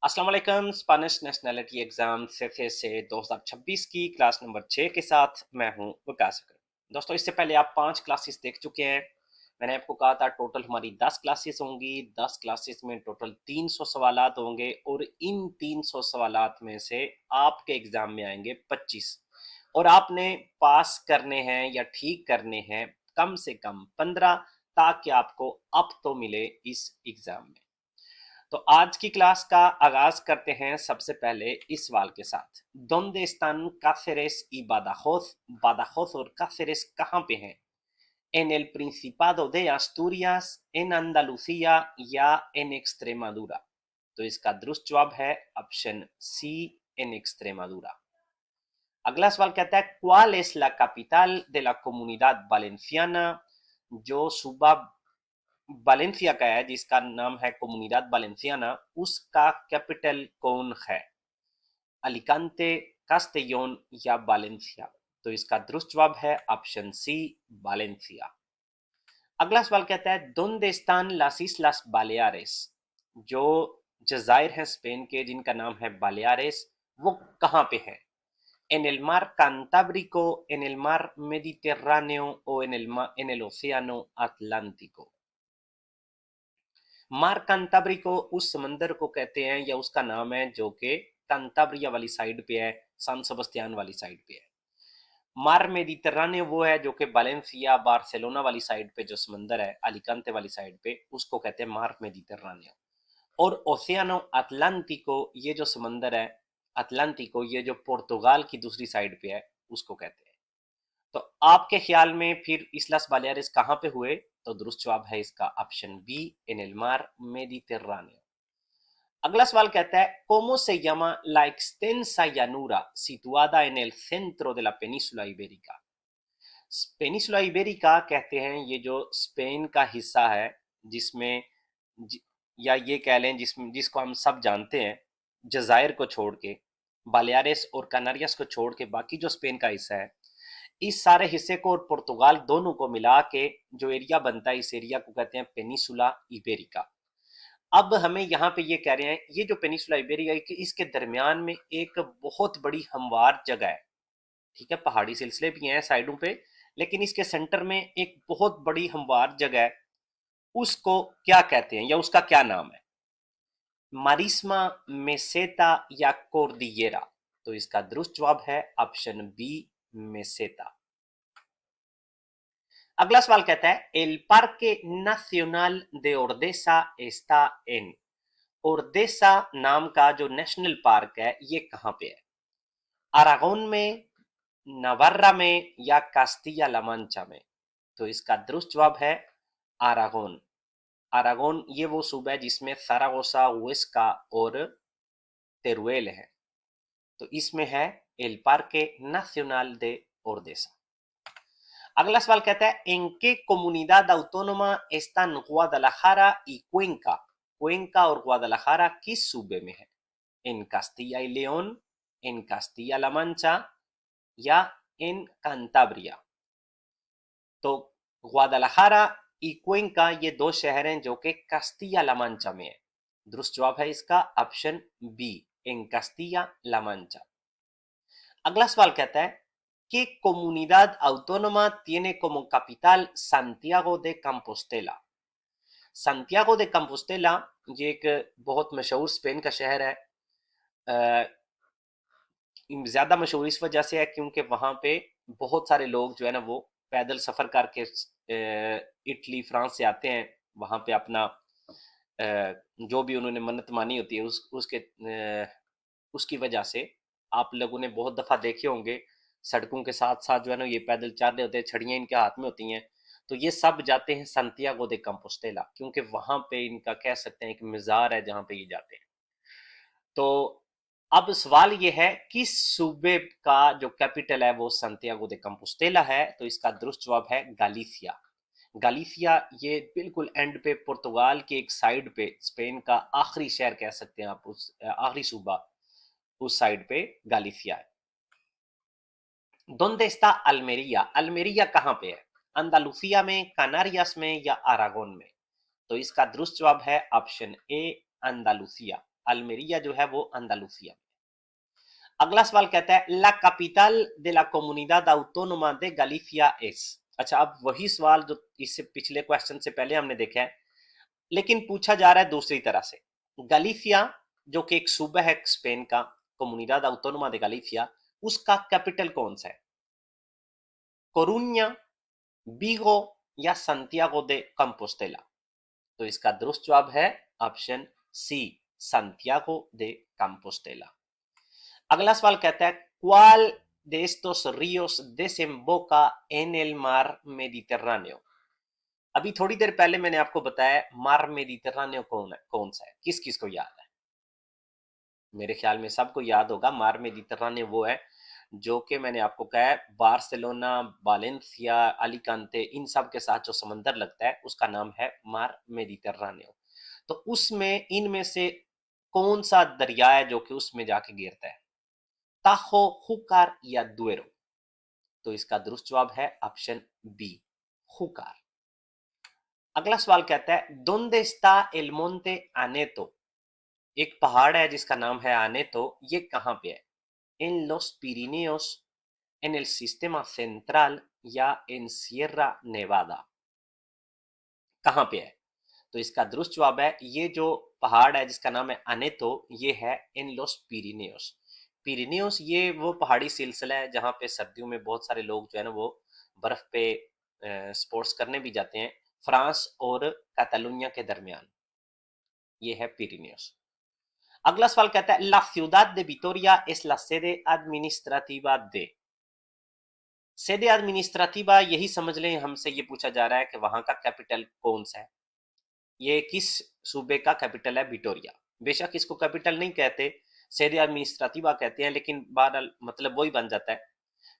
अस्सलाम वालेकुम। Spanish nationality exam सीफे से 2026 की क्लास नंबर 6 के साथ मैं हूं विकास अकरम। दोस्तों, इससे पहले आप 5 क्लासेस देख चुके हैं। मैंने आपको कहा था टोटल हमारी 10 क्लासेस होंगी। 10 क्लासेस में टोटल 300 सवालात होंगे और इन 300 सवालात में से आपके एग्जाम में आएंगे 25 और आपने पास करने हैं या ठीक करने हैं कम से कम 15, ताकि आपको अप तो मिले इस एग्जाम में। तो आज की क्लास का आगाज करते हैं सबसे पहले इस सवाल के साथ। ¿Dónde están Cáceres y Badajoz? Badajoz और Cáceres कहाँ पे हैं? ¿En el Principado de Asturias, en Andalucía या en Extremadura? तो इसका दुरुस्त जवाब है ऑप्शन सी, en Extremadura। अगला सवाल कहता है ¿Cuál es la capital de la Comunidad Valenciana? जो सूबा वालेंसिया का है, जिसका नाम है कोमुनिदाद वालेंसियाना, उसका कैपिटल कौन है? अलिकांते, कास्टेयोन या वालेंसिया? तो इसका दुरुस्त जवाब है ऑप्शन सी, वालेंसिया। अगला सवाल कहता है ¿Dónde están las Islas Baleares? जो जजायर हैं स्पेन के जिनका नाम है बालेयारेस, वो कहाँ पे है? ¿En el mar Cantábrico, en el mar Mediterráneo o en el océano Atlántico? मार कांताब्रिको उस समंदर को कहते हैं या उसका नाम है जो कि कांताब्रिया वाली साइड पे है, सान सेबेस्टियन वाली साइड पे है। मार मेडिटरानियो वो है जो कि बालेंसिया बार्सिलोना वाली साइड पे जो समंदर है, अलिकांते वाली साइड पे, उसको कहते हैं मार मेडिटरानियो। और ओशियानो अटलांटिको, ये जो समंदर है अटलांटिको, ये जो पुर्तगाल की दूसरी साइड पे है, उसको कहते हैं। तो आपके ख्याल में फिर इसलास बालेयारिस कहाँ पे हुए? तो दुरुस्त जवाब है इसका ऑप्शन बी, इन el mar Mediterráneo। अगला सवाल कहता है ¿Cómo se llama la extensa llanura situada en el centro de la península ibérica? पेनिसुला इबेरिका कहते हैं ये जो स्पेन का हिस्सा है, जिसमें या ये कह लें जिसको हम सब जानते हैं, जजायर को छोड़ के, बालियारेस और कनारियास को छोड़ के बाकी जो स्पेन का हिस्सा है, इस सारे हिस्से को और पुर्तगाल दोनों को मिला के जो एरिया बनता है, इस एरिया को कहते हैं पेनिसुला इबेरिका। अब हमें यहाँ पे ये कह रहे हैं ये जो पेनिसुला इबेरिका है कि इसके दरमियान में एक बहुत बड़ी हमवार जगह है। ठीक है, पहाड़ी सिलसिले भी हैं साइडों पे, लेकिन इसके सेंटर में एक बहुत बड़ी हमवार जगह है, उसको क्या कहते हैं या उसका क्या नाम है? मारिस्मा, मेसेटा या कोर्डियेरा? तो इसका दुरुस्त जवाब है ऑप्शन बी, मेसेटा। अगला सवाल कहता है एल पार्के नाcional de Ordesa está en? ओर्देसा नाम का जो नेशनल पार्क है ये कहाँ पे है? अरागोन में, नवार्रा में या कास्टिया लामांचा में? तो इसका दुरुस्त जवाब है अरागोन। अरागोन ये वो सूबा है जिसमें सारागोसा, हुएस्का और तेरुएल है। तो इसमें है एल पार्के नाcional de Ordesa। अगला सवाल कहता है ¿En qué comunidad autónoma están Guadalajara y Cuenca? Cuenca और Guadalajara किस सूबे में है? ¿En Castilla y León, en Castilla-La Mancha या en Cantabria? तो ग्वादलाहारा y Cuenca ये दो शहर हैं जो कि कास्टिया-ला मांचा में है। दुरुस्त जवाब है इसका option B, en Castilla-La Mancha। अगला सवाल कहता है ¿Qué comunidad autónoma tiene como capital Santiago de Compostela? संतियागो दे कंपोस्टेला ये एक बहुत मशहूर स्पेन का शहर है। ज्यादा मशहूर इस वजह से है क्योंकि वहां पे बहुत सारे लोग जो है ना वो पैदल सफर करके इटली, फ्रांस से आते हैं। वहां पे अपना जो भी उन्होंने मन्नत मानी होती है उसकी वजह से आप लोगों ने बहुत दफा देखे होंगे सड़कों के साथ साथ जो है ना ये पैदल चल रहे होते हैं, छड़ियाँ इनके हाथ में होती हैं। तो ये सब जाते हैं संतियागो दे कंपोस्टेला क्योंकि वहां पे इनका कह सकते हैं एक मज़ार है जहां पे ये जाते हैं। तो अब सवाल ये है किस सूबे का जो कैपिटल है वो संतियागो दे कंपोस्टेला है? तो इसका दुरुस्त जवाब है गालिसिया। गालिसिया ये बिल्कुल एंड पे पुर्तगाल के एक साइड पे स्पेन का आखिरी शहर कह सकते हैं आप, उस आखिरी सूबा उस साइड पे गालिसिया है। ¿Dónde está Almeria? अल्मेरिया कहाँ पे है? अंदालुसिया में, कनारियास में या अरागोन में? तो इसका दुरुस्त जवाब है ऑप्शन ए, अंदालुसिया। अल्मेरिया जो है वो अंदालुसिया में। अगला सवाल कहता है ला capital de la comunidad autónoma de Galicia es। अच्छा, अब वही सवाल जो इससे पिछले क्वेश्चन से पहले हमने देखा है, लेकिन पूछा जा रहा है दूसरी तरह से। गलीफिया जो कि एक सूबा है स्पेन का, कोमुनिडाद ऑटोनोमा दे गलीफिया, उसका कैपिटल कौन सा है? कोरुन्या, बीगो या संतियागो दे कंपोस्टेला? तो इसका दुरुस्त जवाब है ऑप्शन सी, संतियागो दे कंपोस्टेला। अगला सवाल कहता है क्वाल de estos ríos desemboca en el mar Mediterráneo? अभी थोड़ी देर पहले मैंने आपको बताया मार मेडिटेरानियो कौन सा है, किस किस को याद है? मेरे ख्याल में सबको याद होगा मार मेडिटेरानियो वो है जो कि मैंने आपको कहा है बार्सिलोना, वालेंसिया, अलीकांते, इन सब के साथ जो समंदर लगता है उसका नाम है मार मेडिटेरानियो। तो उसमें इनमें से कौन सा दरिया है जो कि उसमें जाके गिरता है? ताहो, हुकार या दुएरो? तो इसका दुरुस्त जवाब है ऑप्शन बी, हुकार। अगला सवाल कहता है दोंदे está el monte Aneto? एक पहाड़ है जिसका नाम है आनेतो, ये कहां पे है? इन los Pirineos, en el sistema central या इन Sierra Nevada? कहां पे है? तो इसका दुरुस्त जवाब है ये जो पहाड़ है जिसका नाम है अनेतो, ये है इन los Pirineos। पिरिनियोस ये वो पहाड़ी सिलसिला है जहां पे सर्दियों में बहुत सारे लोग जो है ना वो बर्फ पे स्पोर्ट्स करने भी जाते हैं, फ्रांस और कैटालुनिया के दरमियान, ये है पिरिनियोस। अगला सवाल कहता है ला ciudad de Vitoria es la sede administrativa de? सेदे एडमिनिस्ट्रेटिवा यही समझ लें, हमसे ये पूछा जा रहा है कि वहां का कैपिटल कौन सा है, ये किस सूबे का कैपिटल है? विटोरिया। बेशक इसको कैपिटल नहीं कहते, सेदे एडमिनिस्ट्रेटिवा कहते हैं, लेकिन बहरहाल मतलब वही बन जाता है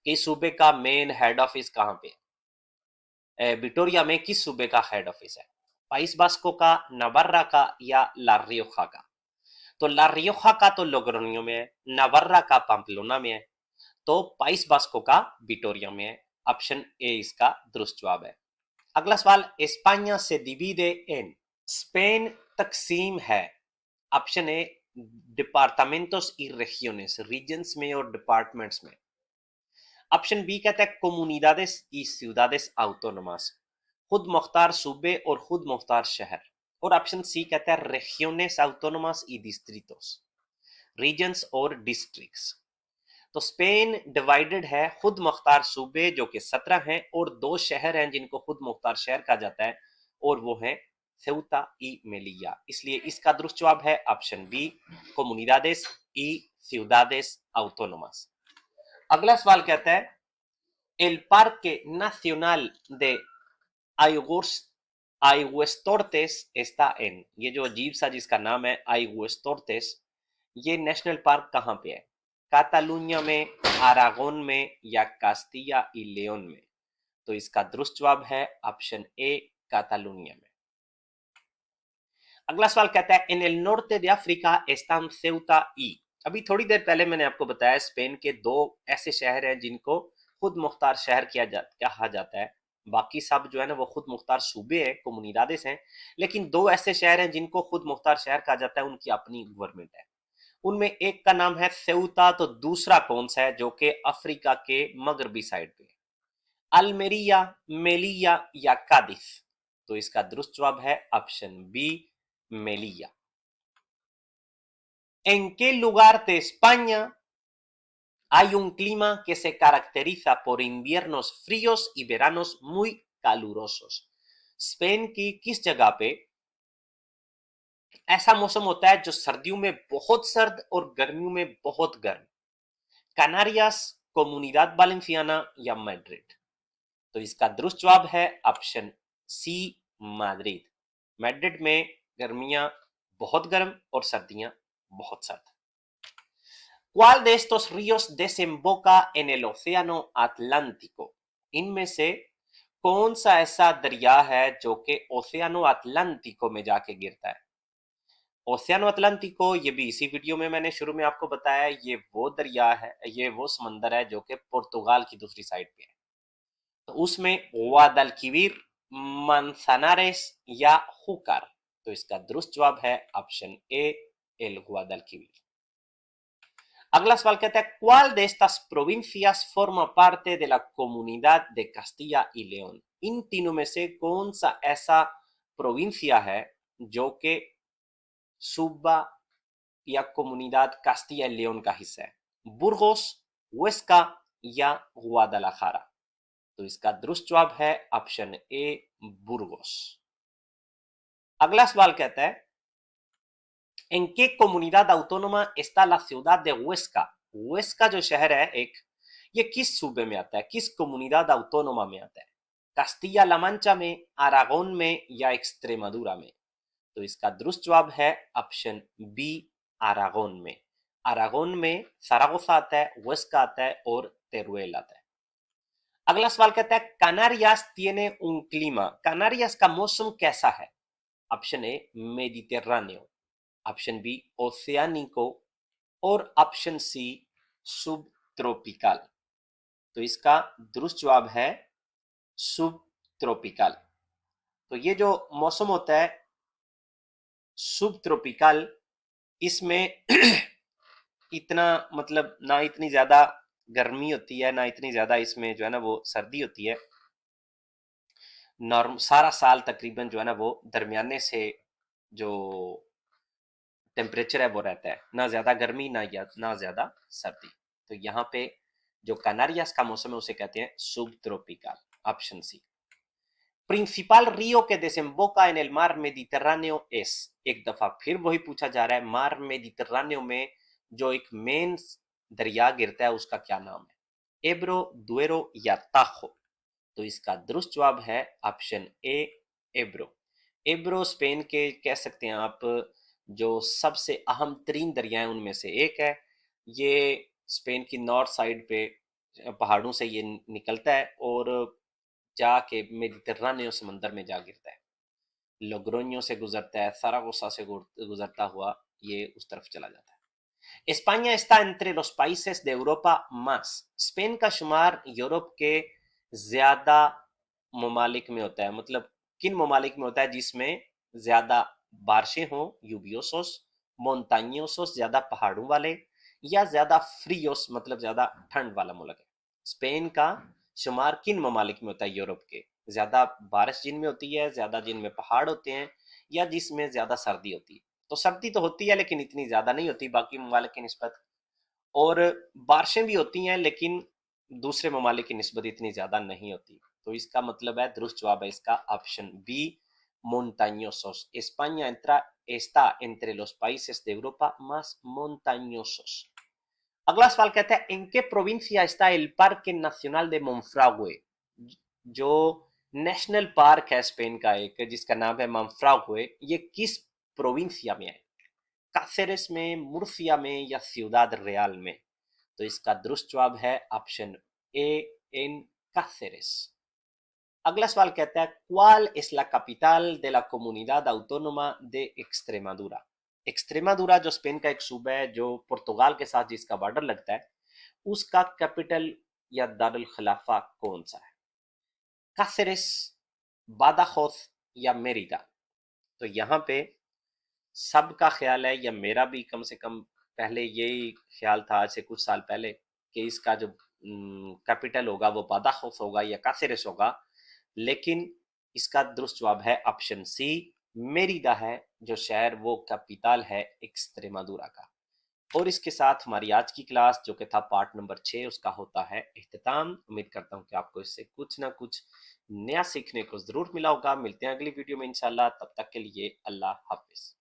कि इस सूबे का मेन हेड ऑफिस कहाँ पे है। विटोरिया में किस सूबे का हेड ऑफिस है? पाइस बास्को का, नवार्रा का या ला रियोजा का? तो ला रियोजा का तो लोग्रोनियो में है, नवार्रा का पाम्पलोना में है, तो पाइस बास्को का विटोरिया में है। ऑप्शन ए इसका दुरुस्त जवाब है। अगला सवाल एस्पाña से डिवीडे एन? स्पेन तकसीम है, ऑप्शन ए डिपार्टामेंटोस y regiones, रीजन्स में और डिपार्टमेंट्स में। ऑप्शन बी कहता है comunidades y ciudades autónomas, खुद मुख्तार सूबे और खुद मुख्तार शहर। और ऑप्शन सी कहता है regiones autónomas y distritos, regions और डिस्ट्रिक्ट्स। तो स्पेन डिवाइडेड है, खुद मुख्तार सूबे जो कि 17 हैं और 2 शहर हैं जिनको खुद मुख्तार शहर कहा जाता है, और वो है सेउता y मेलिया। इसलिए इसका दुरुस्त जवाब है option B, comunidades y ciudades autónomas। अगला सवाल कहता है el parque nacional de Aigüestortes está en? ये जो अजीब सा जिसका नाम है आइगुएस्टोर्टेस, ये नेशनल पार्क कहां पे है? कातालुनिया में, अरागोन में या कास्टिया y लियोन में? तो इसका दुरुस्त जवाब है ऑप्शन ए, कातालुनिया में। अगला सवाल कहता है इन el norte de África están Ceuta y? अभी थोड़ी देर पहले मैंने आपको बताया स्पेन के 2 ऐसे शहर हैं जिनको खुद मुख्तार शहर कहा जाता है, बाकी सब जो है ना वो खुद मुख्तार सूबे हैं, कोमुनिदादेस हैं, लेकिन 2 ऐसे शहर हैं जिनको खुद मुख्तार शहर कहा जाता है, उनकी अपनी गवर्नमेंट है। उनमें एक का नाम है सेउता, तो दूसरा कौन सा है जो कि अफ्रीका के मगरबी साइड पे? अल्मेरिया, मेलिया या कादिस? तो इसका दुरुस्त जवाब है ऑप्शन बी, मेलिया। ¿En qué lugar de España hay un clima que se caracteriza por inviernos fríos y veranos muy calurosos? Spain की किस जगह पे ऐसा मौसम होता है जो सर्दियों में बहुत सर्द और गर्मियों में बहुत गर्म? कनारियास, कोमुनिदाद वालेंसियाना या मैड्रिड? तो इसका दुरुस्त जवाब है ऑप्शन सी, मैड्रिड। मैड्रिड में गर्मियां बहुत गर्म और सर्दियां बहुत सर्द। ¿Cuál de estos ríos desemboca en el océano Atlántico? इनमें से कौन सा ऐसा दरिया है जो कि ओशियानो अटलांटिको में जाके गिरता है? ओशियानो अटलांटिको, ये भी इसी वीडियो में मैंने शुरू में आपको बताया, ये वो दरिया है, ये वो समंदर है जो कि पुर्तगाल की दूसरी साइड पे है। तो उसमें ग्वादलकिविर, मंसानारेस या हुकार? तो इसका दुरुस्त जवाब है ऑप्शन ए, el Guadalquivir। अगला सवाल कहता है ¿Cuál de estas provincias forma parte de la comunidad de Castilla y León? इन तीनों में से कौन सा ऐसा प्रोविंसिया है जो कि सूबा या comunidad Castilla y León का हिस्सा है? बुर्गोस, हुएस्का या गुआदालाखारा? तो इसका दुरुस्त जवाब है ऑप्शन ए बुर्गोस। अगला सवाल कहता है ¿En qué comunidad autónoma está la ciudad de Huesca? हुएस्का जो शहर है एक, ये किस सूबे में आता है, किस comunidad autónoma में आता है? कास्टिया ला मंचा में, अरागोन में या एक्सट्रेमादुरा में? तो इसका दुरुस्त जवाब है ऑप्शन बी अरागोन में। अरागोन में सरागोसा आता है, हुएस्का आता है और तेरुएल आता है। अगला सवाल कहता है कनारियास tiene un clima, कनारियास का मौसम कैसा है? ऑप्शन ए मेडिटेरानियो, ऑप्शन बी ओशियानिको और ऑप्शन सी सब ट्रॉपिकल। तो इसका दुरुस्त जवाब है सब ट्रॉपिकल। तो ये जो मौसम होता है सब ट्रॉपिकल, इसमें इतना मतलब ना इतनी ज्यादा गर्मी होती है ना इतनी ज्यादा इसमें जो है ना वो सर्दी होती है। नॉर्म सारा साल तकरीबन जो है ना वो दरमियाने से जो टेम्परेचर है वो रहता है, ना ज्यादा गर्मी ना ज्यादा सर्दी। तो यहाँ पे जो कनारियास का मौसम है उसे कहते हैं सब ट्रॉपिकल, ऑप्शन सी। प्रिंसिपल río que desemboca en el mar Mediterráneo es, एक दफा फिर वही पूछा जा रहा है मार मेडिटरानियो में जो एक मेन दरिया गिरता है उसका क्या नाम है? एब्रो, दुएरो या ताहो? तो इसका दुरुस्त जवाब है ऑप्शन ए एब्रो। एब्रो स्पेन के कह सकते हैं आप जो सबसे अहम तरीन दरिया है उनमें से एक है। ये स्पेन की नॉर्थ साइड पे पहाड़ों से ये निकलता है और जाके मेडिटरानियो समंदर में जा गिरता है। लोग्रोनियो से गुजरता है, सारागोसा से गुजरता हुआ ये उस तरफ चला जाता है। España está entre los países de Europa más, Spain का शुमार यूरोप के ज्यादा ममालिक में होता है, मतलब किन ममालिक में होता है जिसमें ज्यादा बारिशें हों, यूबियोसोस, मोन्तान्योसोस ज्यादा पहाड़ों वाले, या ज्यादा फ्रीओस मतलब ज्यादा ठंड वाला मुल्क है। स्पेन का शुमार किन ममालिक में होता है यूरोप के? ज्यादा बारिश जिनमें होती है, ज्यादा जिनमें पहाड़ होते हैं, या जिसमें ज्यादा सर्दी होती है? तो सर्दी तो होती है लेकिन इतनी ज्यादा नहीं होती बाकी ममालिक की निस्बत, और बारिशें भी होती हैं लेकिन दूसरे ममालिक की निस्बत इतनी ज्यादा नहीं होती। तो इसका मतलब है दुरुस्त जवाब है इसका option B montañosos। España está entre los países de Europa más montañosos। अगला सवाल कहता है en qué provincia está el Parque Nacional de Monfragüe? जो नेशनल पार्क है स्पेन का एक जिसका नाम है मोन्फ्रागुए, ये किस प्रोविंसिया में है? कासेरेस में, मुर्सिया में या सिउदाद रियल में? तो इसका दुरुस्त जवाब है ऑप्शन ए इन कासेरेस। अगला सवाल कहता है ¿Cuál es la capital de la comunidad autónoma de Extremadura? एक्सट्रेमादुरा जो स्पेन का एक सूबा है जो पुर्तगाल के साथ जिसका बॉर्डर लगता है, उसका कैपिटल या दारुल खिलाफा कौन सा है? कासेरेस, बादाखोस या मेरिदा? तो यहाँ पे सबका ख्याल है या मेरा भी कम से कम पहले यही ख्याल था आज से कुछ साल पहले कि इसका जो कैपिटल होगा वो बादाखोस होगा या कासेरेस होगा, लेकिन इसका दुरुस्त जवाब है ऑप्शन सी मेरिदा है जो शहर वो कैपिटल है एक्सट्रेमादुरा का। और इसके साथ हमारी आज की क्लास जो कि था पार्ट नंबर 6 उसका होता है इख्तिताम। उम्मीद करता हूँ कि आपको इससे कुछ ना कुछ नया सीखने को जरूर मिला होगा। मिलते हैं अगली वीडियो में इंशाल्लाह, तब तक के लिए अल्लाह हाफिज।